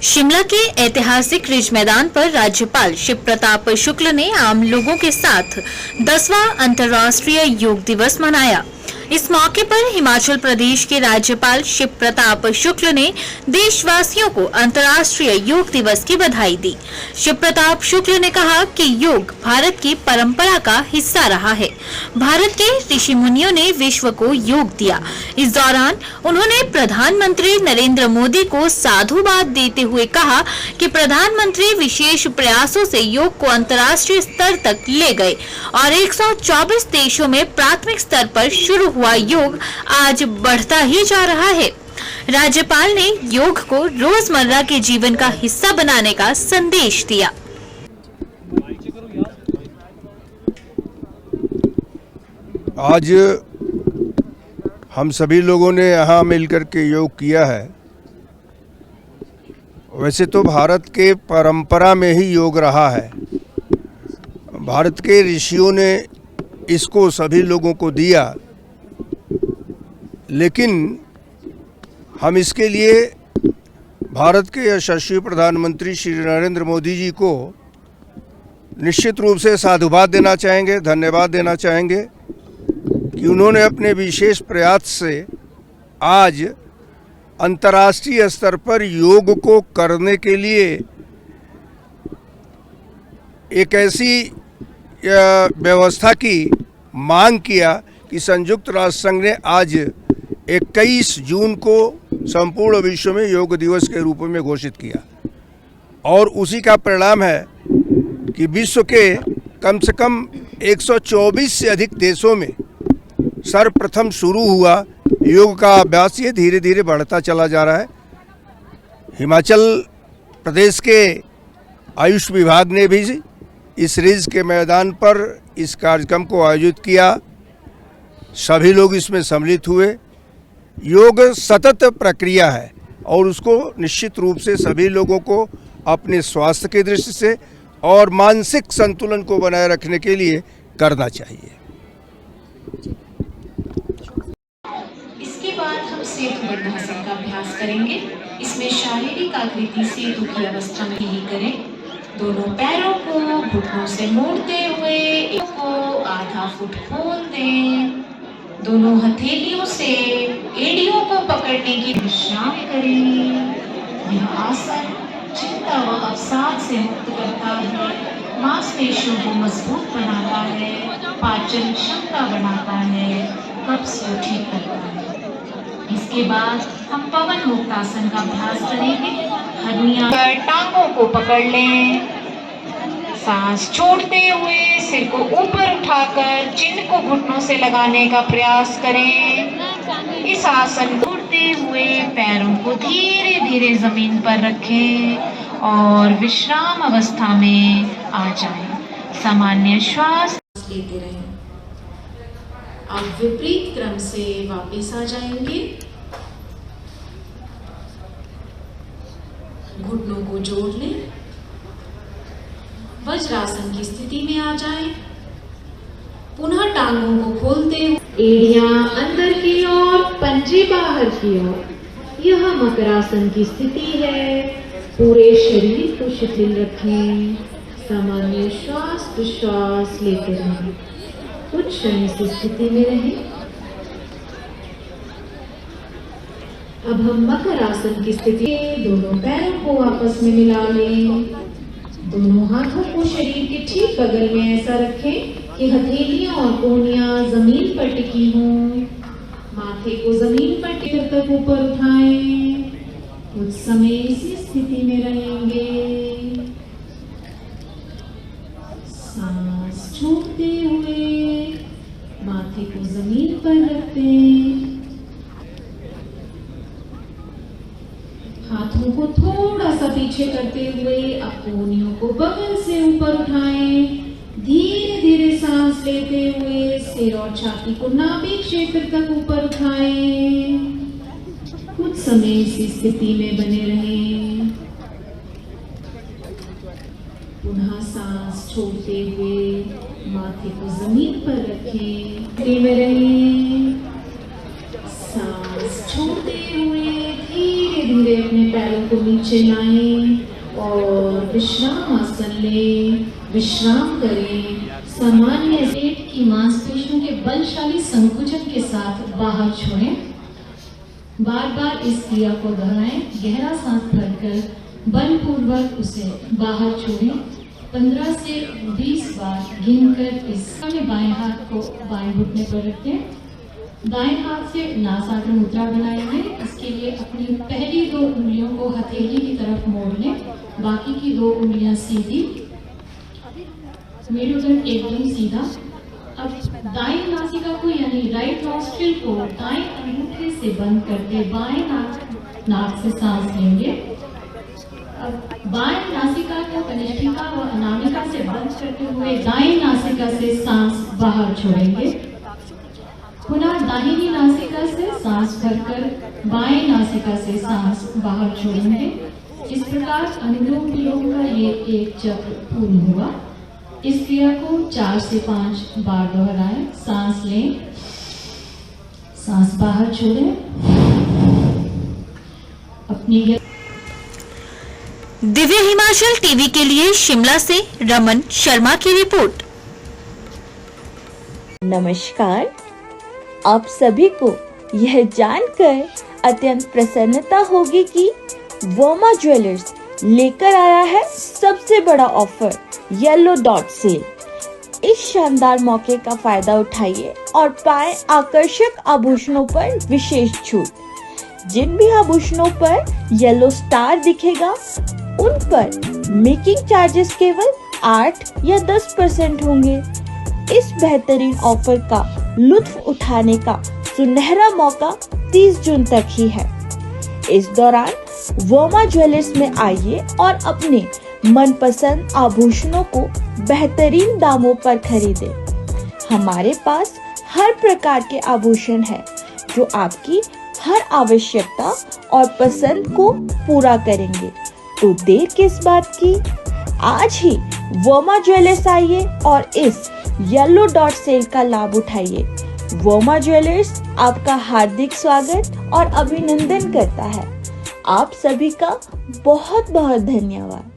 शिमला के ऐतिहासिक रिज मैदान पर राज्यपाल शिव प्रताप शुक्ल ने आम लोगों के साथ 10वां अंतर्राष्ट्रीय योग दिवस मनाया। इस मौके पर हिमाचल प्रदेश के राज्यपाल शिव प्रताप शुक्ल ने देशवासियों को अंतर्राष्ट्रीय योग दिवस की बधाई दी। शिव प्रताप शुक्ल ने कहा कि योग भारत की परंपरा का हिस्सा रहा है। भारत के ऋषि मुनियों ने विश्व को योग दिया। इस दौरान उन्होंने प्रधानमंत्री नरेंद्र मोदी को साधुवाद देते हुए कहा कि प्रधानमंत्री विशेष प्रयासों से योग को अंतर्राष्ट्रीय स्तर तक ले गए और 124 देशों में प्राथमिक स्तर पर शुरू हुआ योग आज बढ़ता ही जा रहा है। राज्यपाल ने योग को रोजमर्रा के जीवन का हिस्सा बनाने का संदेश दिया। आज हम सभी लोगों ने यहाँ मिलकर के योग किया है। वैसे तो भारत के परंपरा में ही योग रहा है। भारत के ऋषियों ने इसको सभी लोगों को दिया, लेकिन हम इसके लिए भारत के यशस्वी प्रधानमंत्री श्री नरेंद्र मोदी जी को निश्चित रूप से साधुवाद देना चाहेंगे, धन्यवाद देना चाहेंगे कि उन्होंने अपने विशेष प्रयास से आज अंतर्राष्ट्रीय स्तर पर योग को करने के लिए एक ऐसी व्यवस्था की मांग किया कि संयुक्त राष्ट्र संघ ने आज 21 जून को संपूर्ण विश्व में योग दिवस के रूप में घोषित किया। और उसी का परिणाम है कि विश्व के कम से कम 124 से अधिक देशों में सर्वप्रथम शुरू हुआ योग का अभ्यास ये धीरे धीरे बढ़ता चला जा रहा है। हिमाचल प्रदेश के आयुष विभाग ने भी इस रिज के मैदान पर इस कार्यक्रम को आयोजित किया। सभी लोग इसमें सम्मिलित हुए। योग सतत प्रक्रिया है और उसको निश्चित रूप से सभी लोगों को अपने स्वास्थ्य की दृष्टि से और मानसिक संतुलन को बनाए रखने के लिए करना चाहिए। इसके बाद हम सेतु बंधासन का अभ्यास करेंगे। इसमें शारीरिक आकृति सेतु की अवस्था में ही करें। दोनों पैरों को घुटनों से मोड़ते हुए एक को आधा फुट खोल दें। दोनों हथेलियों से एड़ियों को पकड़ने की विश्राम करें। यह आसन चिंता व अवसाद से मुक्त करता है, मांसपेशियों को मजबूत बनाता है, पाचन क्षमता बढ़ाता है, कब्ज को ठीक करता है। इसके बाद हम पवन मुक्तासन का अभ्यास करेंगे। हड्डियां टांगों को पकड़ लें। सांस छोड़ते हुए सिर को ऊपर उठाकर चिन्ह को घुटनों से लगाने का प्रयास करें। इस आसन को छोड़ते हुए पैरों को धीरे धीरे जमीन पर रखें और विश्राम अवस्था में आ जाएं। सामान्य श्वास लेते रहें। अब विपरीत क्रम से वापस आ जाएंगे। घुटनों को जोड़ लें। वज्रासन की स्थिति में आ जाएं। पुनः टांगों को खोलते हुए एड़ियां अंदर की ओर, पंजे बाहर की ओर। यह मकरासन की स्थिति है। पूरे शरीर को शिथिल रखें। सामान्य श्वास प्रश्वास लेते रहें। कुछ क्षण इस स्थिति में रहें। अब हम मकर आसन की स्थिति में दोनों पैरों को आपस में मिला लें। दोनों हाथों को शरीर के ठीक बगल में ऐसा रखें कि हथेलियां और कोहनियां जमीन पर टिकी हों। माथे को जमीन पर टिक तक ऊपर उठाएं। कुछ समय इसी स्थिति में रहेंगे। सांस छोड़ते हुए माथे को जमीन पर रखते हैं। हाथों को थोड़ा सा पीछे करते हुए अब कोहनियों को बगल से ऊपर उठाएं। धीरे धीरे सांस लेते हुए सिर और छाती को नाभि क्षेत्र तक ऊपर उठाएं। कुछ समय इसी स्थिति में बने रहें। पुनः सांस छोड़ते हुए माथे को जमीन पर रखें। स्थिति में रहें। सांस छोड़ते हुए धीरे धीरे अपने पैरों को नीचे लाएं और विश्राम आसन लें, विश्राम करें। सामान्य पेट की मांसपेशियों के बलशाली संकुचन के साथ बाहर छोड़ें। बार बार इस क्रिया को दोहराएं। गहरा सांस भरकर बलपूर्वक उसे बाहर छोड़ें। 15 से 20 बार गिनकर इस में बाएं हाथ को बाएं घुटने पर रखें। दाएं हाथ से नासाग्र मुद्रा बनाएंगे। इसके लिए अपनी पहली 2 उंगलियों को हथेली की तरफ मोड़ लें, बाकी की 2 उंगलियां सीधी, मेरुदंड एकदम सीधा। अब दाएं नासिका को यानी राइट नॉस्ट्रिल को दाएं अंगूठे से बंद करके बाएं नाक से सांस लेंगे। अब बाएं नासिका को कनिष्ठिका व अनामिका से बंद करते हुए दाएं नासिका से सांस बाहर छोड़ेंगे। पुनः दाहिनी नासिका से सांस भरकर बाएं नासिका से सांस बाहर छोड़ेंगे। इस प्रकार अनुलोम विलोम का ये एक चक्र पूर्ण हुआ। इस क्रिया को 4 से 5 बार दोहराएं। सांस लें, सांस बाहर छोड़ें। अपनी दिव्य हिमाचल टीवी के लिए शिमला से रमन शर्मा की रिपोर्ट। नमस्कार, आप सभी को यह जानकर अत्यंत प्रसन्नता होगी कि वर्मा ज्वेलर्स लेकर आया है सबसे बड़ा ऑफर येलो डॉट सेल। इस शानदार मौके का फायदा उठाइए और पाएं आकर्षक आभूषणों पर विशेष छूट। जिन भी आभूषणों पर येलो स्टार दिखेगा उन पर मेकिंग चार्जेस केवल 8 या 10% होंगे। इस बेहतरीन ऑफर का लुत्फ उठाने का सुनहरा मौका 30 जून तक ही है। इस दौरान वर्मा ज्वेलर्स में आइए और अपने मनपसंद आभूषणों को बेहतरीन दामों पर खरीदें। हमारे पास हर प्रकार के आभूषण हैं जो आपकी हर आवश्यकता और पसंद को पूरा करेंगे। तो देर किस बात की, आज ही वर्मा ज्वेलर्स आइए और इस येलो डॉट सेल का लाभ उठाइए। वर्मा ज्वेलर्स आपका हार्दिक स्वागत और अभिनंदन करता है। आप सभी का बहुत बहुत धन्यवाद।